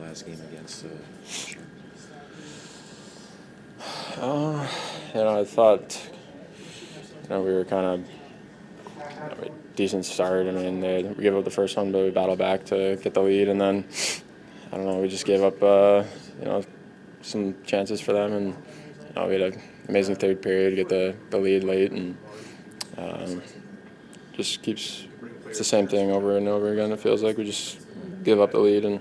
last game against Sharks? I thought we were kind of a decent start. I mean, we gave up the first one, but we battled back to get the lead, and then we just gave up some chances for them, and we had an amazing third period, get the lead late, and just it's the same thing over and over again. It feels like we just give up the lead, and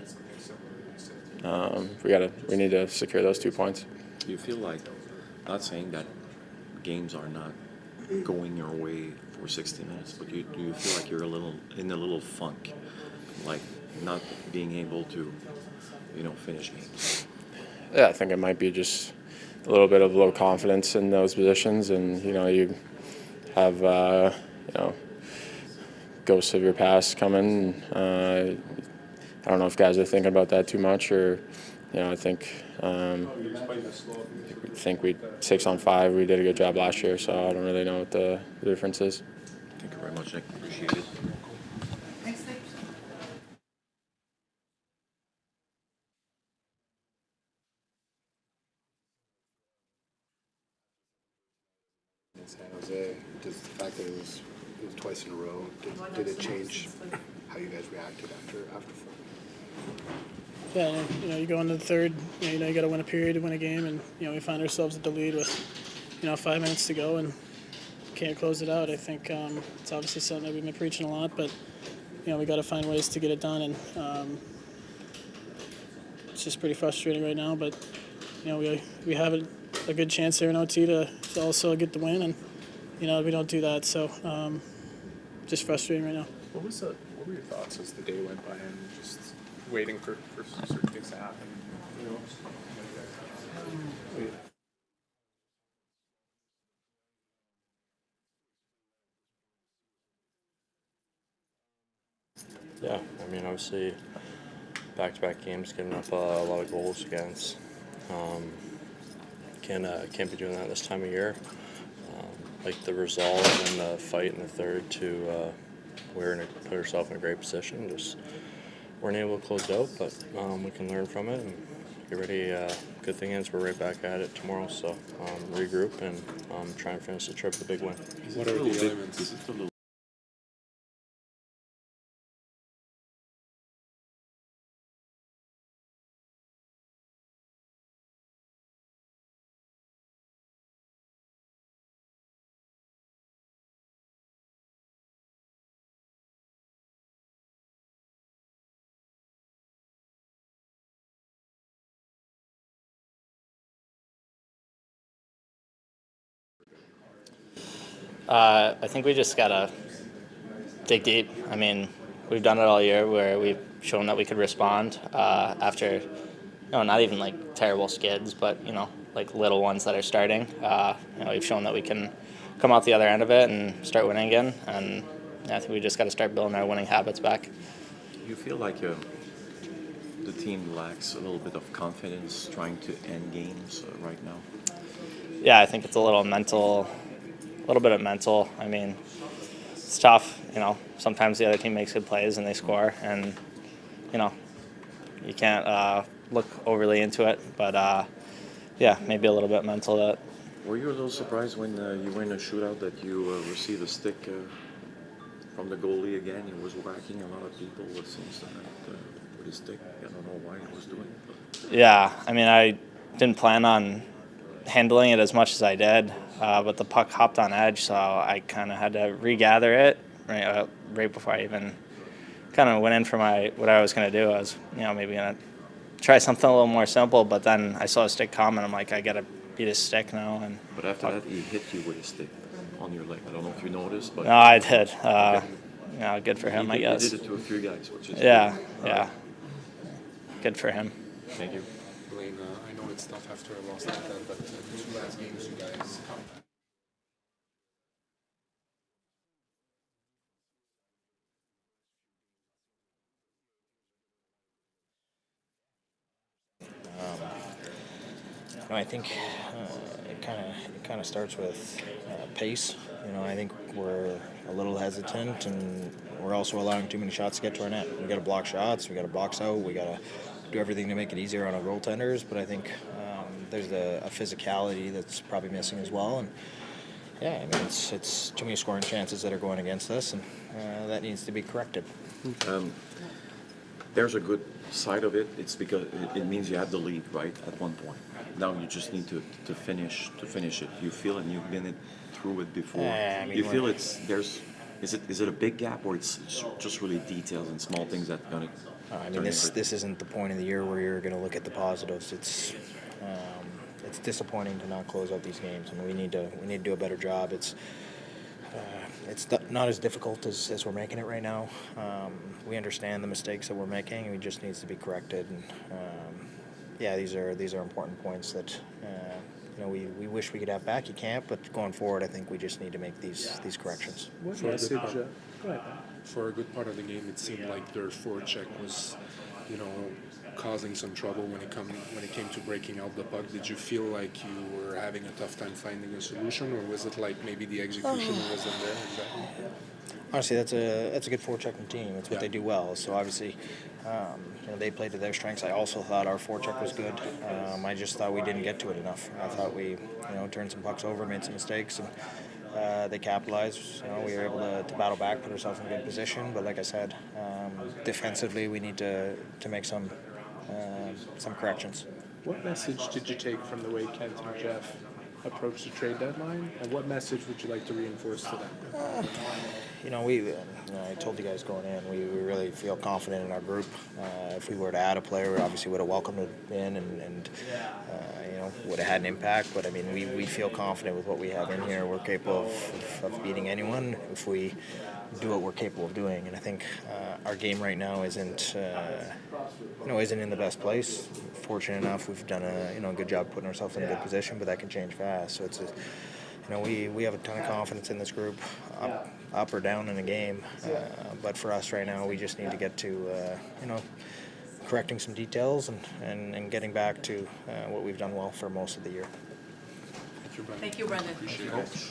we need to secure those 2 points. Do you feel like, not saying that games are not going your way for 60 minutes, but do you feel like you're in a little funk, like not being able to, finish games? Yeah, I think it might be just a little bit of low confidence in those positions, and you have ghosts of your past coming. I don't know if guys are thinking about that too much, or I think we 6 on 5. We did a good job last year, so I don't really know what the difference is. Thank you very much, Nick. Appreciate it. In San Jose, does the fact that it was twice in a row, did it change how you guys reacted after four? Yeah, you go into the third, you got to win a period to win a game, and we find ourselves at the lead with 5 minutes to go and can't close it out. I think it's obviously something that we've been preaching a lot, but we got to find ways to get it done, and it's just pretty frustrating right now. But we have a good chance there in OT to also get the win, and we don't do that, so just frustrating right now. What were your thoughts as the day went by and just waiting for certain things to happen? Yeah, I mean, obviously, back-to-back games, giving up a lot of goals against. Can't be doing that this time of year. Like the resolve and the fight in the third to put ourselves in a great position. Just weren't able to close it out, but we can learn from it and get ready. Good thing is we're right back at it tomorrow, so regroup and try and finish the trip with a big win. What are the elements? I think we just got to dig deep. I mean, we've done it all year where we've shown that we could respond after, not even like terrible skids, but, like little ones that are starting. We've shown that we can come out the other end of it and start winning again. And I think we just got to start building our winning habits back. You feel like the team lacks a little bit of confidence trying to end games right now? Yeah, I think it's a little bit of mental. I mean, it's tough. Sometimes the other team makes good plays and they score, and you can't look overly into it. But yeah, maybe a little bit mental. That. Were you a little surprised when you were in a shootout that you received a stick from the goalie again? He was whacking a lot of people, it seems, tonight with his stick. I don't know why he was doing it. But. Yeah, I mean, I didn't plan on handling it as much as I did, but the puck hopped on edge, so I kind of had to regather it right before I even kind of went in for what I was going to do. I was, maybe going to try something a little more simple, but then I saw a stick come, and I'm like, I got to beat his stick now. But after that, he hit you with a stick on your leg. I don't know if you noticed, but... No, I did. Good for him, I guess. He did it to a few guys, which is... Yeah. Good for him. Thank you. Blaine, I know it's tough after a loss like that, but the two last games you guys... I think it kind of starts with pace. I think we're a little hesitant, and we're also allowing too many shots to get to our net. We got to block shots. We got to box out. We got to do everything to make it easier on our goaltenders, but I think there's a physicality that's probably missing as well. And yeah, I mean, it's too many scoring chances that are going against us, and that needs to be corrected. There's a good side of it. It's because it means you have the lead, right, at one point. Now you just need to finish it. You feel, and you've been through it before. I mean, You feel is it a big gap, or it's just really details and small things that gonna? I mean, this isn't the point of the year where you're going to look at the positives. It's disappointing to not close out these games, and we need to do a better job. It's not as difficult as we're making it right now. We understand the mistakes that we're making, and it just needs to be corrected. And yeah, these are important points that we wish we could have back. You can't, but going forward, I think we just need to make these corrections. What message? Go ahead. For a good part of the game, it seemed like their forecheck was, causing some trouble when it came to breaking out the puck. Did you feel like you were having a tough time finding a solution, or was it like maybe the execution wasn't there exactly? Honestly, that's a good forechecking team. It's what they do well. So obviously, they played to their strengths. I also thought our forecheck was good. I just thought we didn't get to it enough. I thought we, turned some pucks over, made some mistakes, and they capitalized. We were able to battle back, put ourselves in a good position. But like I said, defensively, we need to make some corrections. What message did you take from the way Kent and Jeff approached the trade deadline, and what message would you like to reinforce to them? I told you guys going in, we really feel confident in our group. If we were to add a player, we obviously would have welcomed it in and would have had an impact. But I mean, we feel confident with what we have in here. We're capable of beating anyone if we do what we're capable of doing. And I think our game right now isn't in the best place. Fortunate enough, we've done a good job putting ourselves in a good position, but that can change fast. So it's we have a ton of confidence in this group, up or down in a game. But for us right now, we just need to get to correcting some details and getting back to what we've done well for most of the year. Thank you, Brendan. Appreciate it.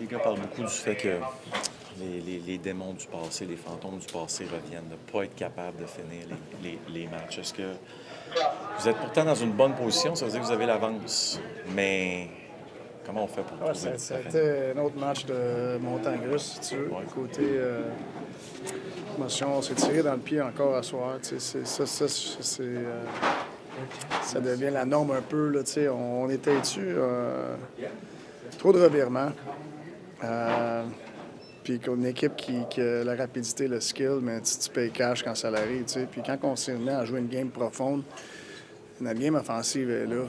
Les gars parlent beaucoup du fait que les démons du passé, les fantômes du passé reviennent, de ne pas être capable de finir les matchs. Est-ce que vous êtes pourtant dans une bonne position, ça veut dire que vous avez l'avance, mais comment on fait pour trouver Ça a été un autre match de montagne russe, si tu veux. Côté émotion, on s'est tiré dans le pied encore à soir. Ça devient la norme un peu. Là, on était dessus. Trop de revirements. Puis qu'une équipe qui a la rapidité, le skill, mais tu payes cash quand ça arrive. Puis quand on s'est mis à jouer une game profonde, notre game offensive est là.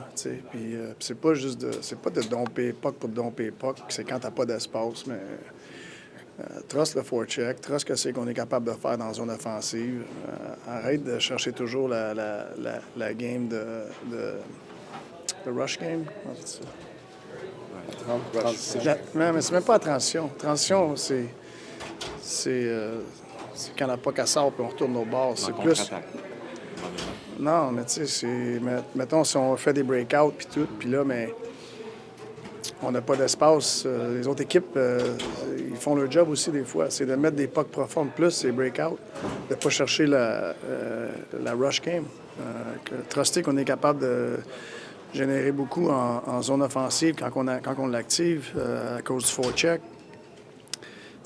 Puis c'est pas juste c'est pas de domper puck pour domper puck, c'est quand t'as pas d'espace, mais trust le forecheck, trust que c'est qu'on est capable de faire dans la zone offensive. Arrête de chercher toujours la game de rush game. Mais c'est même pas la transition. Transition, c'est quand la puck sort puis on retourne au bord. C'est plus. Non, mais tu sais, mettons, si on fait des breakouts puis tout, puis là, mais on n'a pas d'espace. Les autres équipes, ils font leur job aussi des fois. C'est de mettre des pucks profondes plus, ces breakouts, de ne pas chercher la rush game. Truster qu'on est capable de générer beaucoup en zone offensive quand on l'active à cause du forecheck.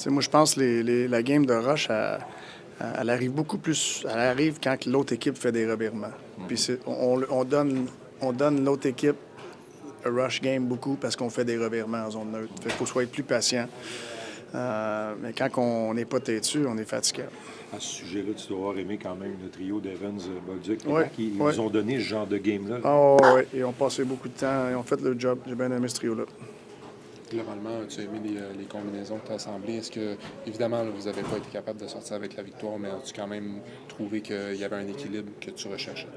Moi, je pense que la game de rush, elle arrive beaucoup plus. Elle arrive quand l'autre équipe fait des revirements. Puis on donne l'autre équipe un rush game beaucoup parce qu'on fait des revirements en zone neutre. Fait qu'il faut être plus patient. Mais quand on n'est pas têtu, on est fatigué. À ce sujet-là, tu dois avoir aimé quand même le trio d'Evans, Bolduc. Ouais, Ils nous ont donné ce genre de game-là. Oh, oui, ils ont passé beaucoup de temps. Ils ont fait le job. J'ai bien aimé ce trio-là. Globalement, tu as aimé les combinaisons que tu as assemblées. Est-ce que, évidemment, là, vous n'avez pas été capable de sortir avec la victoire, mais as-tu quand même trouvé qu'il y avait un équilibre que tu recherchais?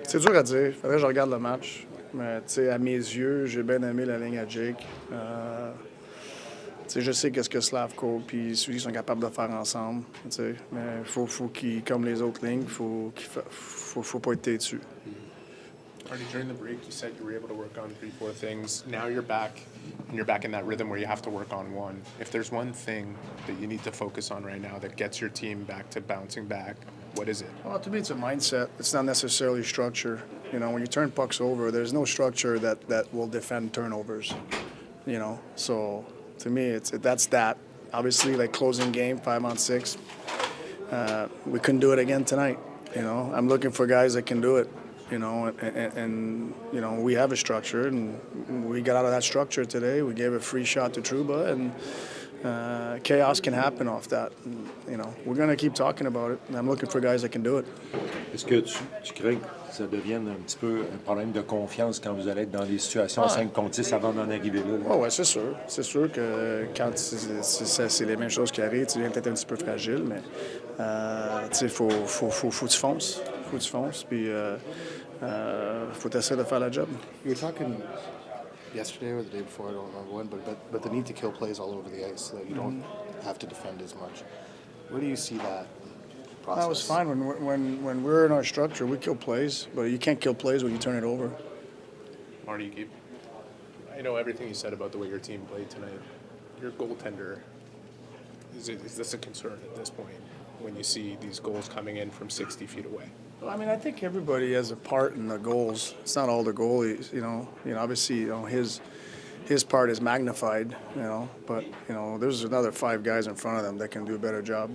C'est dur à dire. Il faudrait que je regarde le match. Mais à mes yeux, j'ai bien aimé la ligne à Jake. Je sais qu'est-ce que Slavko puis Suzuki sont capables de faire ensemble. Mais il faut qu'ils, comme les autres lignes, faut pas être têtu. Artie, during the break, you said you were able to work on 3-4 things. Now you're back, and you're back in that rhythm where you have to work on one. If there's one thing that you need to focus on right now that gets your team back to bouncing back, what is it? Well, to me, it's a mindset. It's not necessarily structure. When you turn pucks over, there's no structure that will defend turnovers. So to me, that's that. Obviously, like closing game, 5-on-6. We couldn't do it again tonight. I'm looking for guys that can do it. And we have a structure, and we got out of that structure today. We gave a free shot to Trouba, and chaos can happen off that. And, we're going to keep talking about it, and I'm looking for guys that can do it. Est-ce que tu crains que ça devienne un petit peu un problème de confiance quand vous allez être dans des situations 5 contre 10 avant d'en arriver là? Oh, ouais, c'est sûr. C'est sûr que quand c'est les mêmes choses qui arrivent, tu viens peut-être un petit peu fragile, mais faut que tu fonces. Faut que tu fonces, puis faut essayer de faire la job. You were talking yesterday or the day before, I don't remember when, but the need to kill plays all over the ice so that you don't have to defend as much. Where do you see that process? That was fine. When we're in our structure, we kill plays, but you can't kill plays when you turn it over. Marty, I know everything you said about the way your team played tonight. Your goaltender, is this a concern at this point when you see these goals coming in from 60 feet away? Well, I mean, I think everybody has a part in the goals. It's not all the goalies, obviously, his part is magnified, but, there's another 5 guys in front of them that can do a better job.